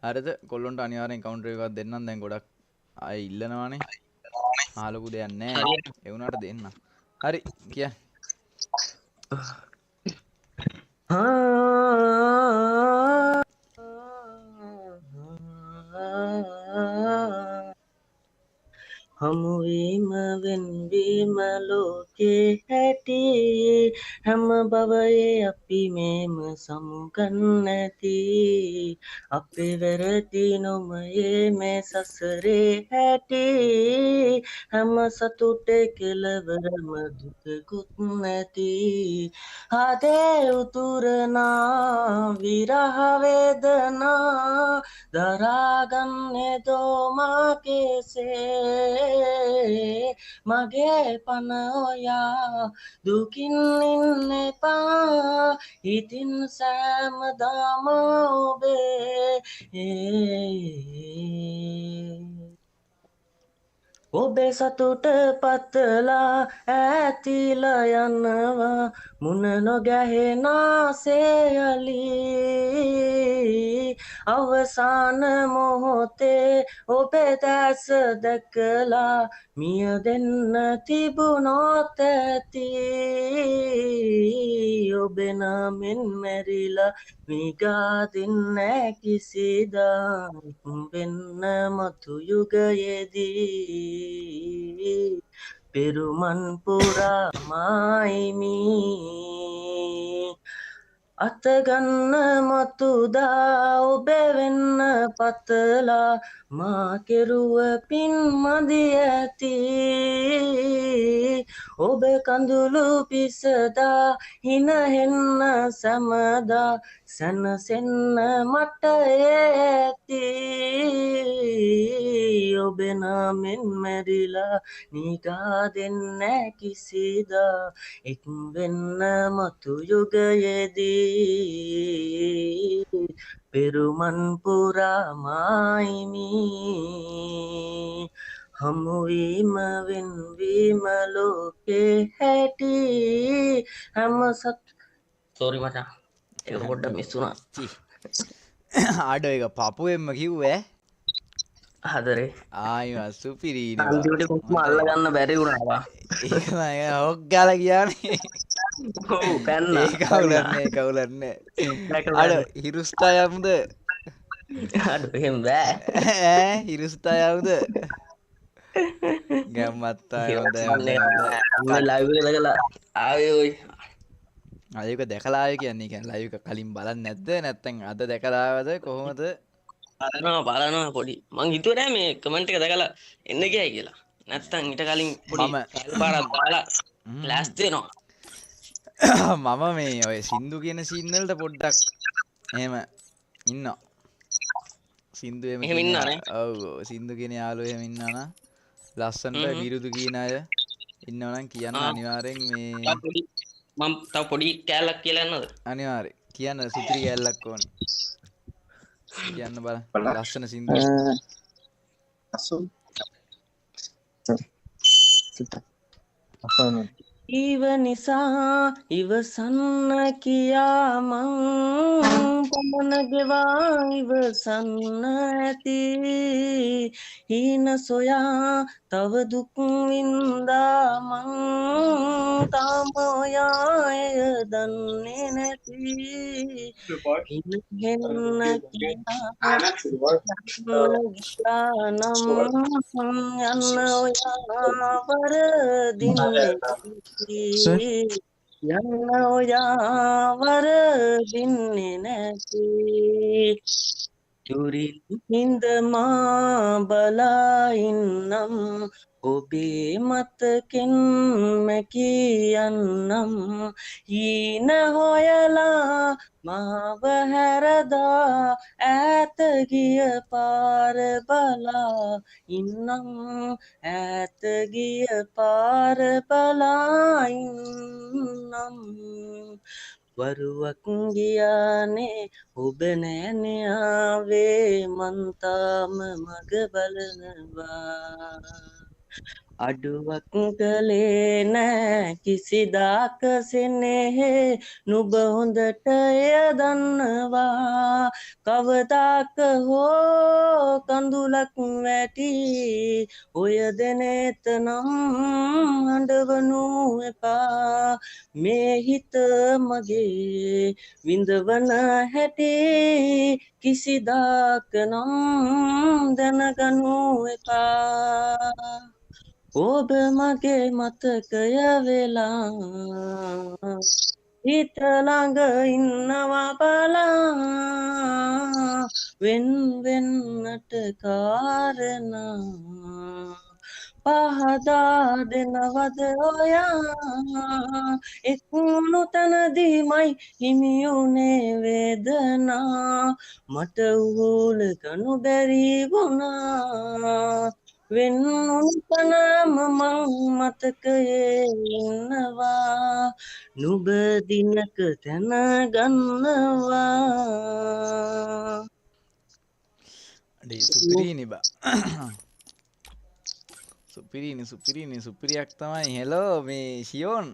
හරිද කොල්ලොන්ට අනිවාර්යෙන් කවුන්ටර් එකක් දෙන්නම් දැන් ගොඩක් අය ඉල්ලනවානේ ආලොකු දෙයක් නැහැ හරියට ඒ වුණාට දෙන්න හරි කිය හමුවීම වෙන්වීම ලෝකේ හැටි හැම බවයේ අපි මේම සමුගන්නැති අපේ වැරදි නොමයේ මේ සසරේ හැටි හැම සතුටේ කෙලවරම දුකකුත් නැති හදේ උතුරනා විරහවේදනා දරාගන්නේ දෝමා කෙසේ මගේ පන ඔයා දුකින් ඉන්න එපා ඉතින් සෑමදාම ඔබේ ඔබේ සතුට පතලා ඇතිලා යනවා මුණ නොගැහෙනා යලි අවසාන මොහොතේ ඔබේ දැස දැකලා මිය දෙන්න තිබුණොත් ඇති ඔබේ නමින් මැරිලා මිගා දෙන්නේ කිසිදා වෙන්න මතු යුගයේදී පෙරුමන් පුරාමයිමි අතගන්න මතුදා ඔබේ වෙන්න පතලා මා කෙරුව පින් මදි ඇති ඔබ කඳුළු පිසදා හිනහෙන්න සැමදා සැනසෙන්න මට ඇති ඔබ නමෙන් මැරිලා නිගා දෙන්න කිසිදා එක් වෙන්න මතු යුගයේදී පෙරුමන් පුරාමයිමි හමුවීම වෙන්වීම ලෝකේ හැටි හැම සත් සෝරි මචං ඒක පොඩ්ඩක් මිස් වුණා ආඩෝ එක පපුවෙන්ම කිව්වේ හදරේ ආයි සුපිරීනවා අන්තිමට කොහොම අල්ලගන්න බැරි වුණා ඒක මම හොග්ගාලා කියන්නේ ඔව් පැන්නා ඒ කවුලන්නේ අඩ හිරුස්ථා යමුද අඩෝ එහෙම බෑ ඈ හිරුස්ථා යමුද ගැම්මත්තා හොඳ ලයිව් එක දැකලා ආවේ ඔයි අයක දැකලාය කියන්නේ කැන් ලයික කලින් බලන්න නැද්ද නැත්තැන් අද දැකලාවද කොහොමද බලනවා පොඩි මං හිතුවනෑ මේ කමෙන්ට් එක දැකලා එන්න ගියයි කියලා නැත්තං ඊට කලින් මම පාරක් දාලා ෆ්ලෑෂ් දෙනවා මම මේ ඔය සින්දු කියන සින්නලට පොඩ්ඩක් එහෙම ඉන්න සින්දු එහෙම ඉන්නවනේ ඔව් සින්දු කියන යාළුවෝ එහෙම ඉන්නවනම් ලස්සනට විරුදු කියන අය ඉන්නවනම් කියන්න අනිවාර්යෙන් මේ මම තව පොඩි කෑල්ලක් කියලා යන්නද අනිවාර්යෙන් කියන්න සුපිරි කෑල්ලක් ඕනේ කියන්න බලන්න ලස්සන සින්දු ඊව නිසා ඉවසන්න කියා මං පමණ ගෙවා ඉවසන්න ඇති හීන සොයා තව දුක් වින්දා මං තාම ඔයා එය දන්නේ නැති හිනහෙන්න කියා නම් යන්න ඔයා වරදින්නේ යන්න ඔයා වරදින්නේ නැති චුරින් හින්දමා බලා ඉන්නම් ඔබේ මතකෙන් මැකියන්නම් හීන හොයලා මාව හැරදා ඈත ගිය පාර බලා ඉන්නම් ඈත ගිය පාර බලා ඉන්නම් වරුවක් ගියානේ ඔබ නෑනේ ආවේ මං තාම මග බලනවා අඩුවක් කළේ නෑ කිසිදාක සෙනෙහේ නුඹ හොඳට එය දන්නවා කවදාක හෝ කඳුලක් වැටි ඔය දෙනෙත නම් අඬවනු එපා මේ හිත මගේ විඳවන හැටි කිසිදාක නම් දැනගනු එපා ඔබ මගේ මතකය වෙලා හිත ළඟ ඉන්නවා බලා වෙන් වෙන්නට කාරණා පහදා දෙනවද ඔයා එක්ුණු තනදීමයි හිමියුනේ වේදනා මට උහුල කනු බැරි වුණා වෙන්නුනම මං මතකයේ ඉන්නවා නුඹ දිනක තැනගන්නවා අඩේ සුපිරිනි බා සුපිරියක් තමයි හෙලෝ මේ ෂියෝන්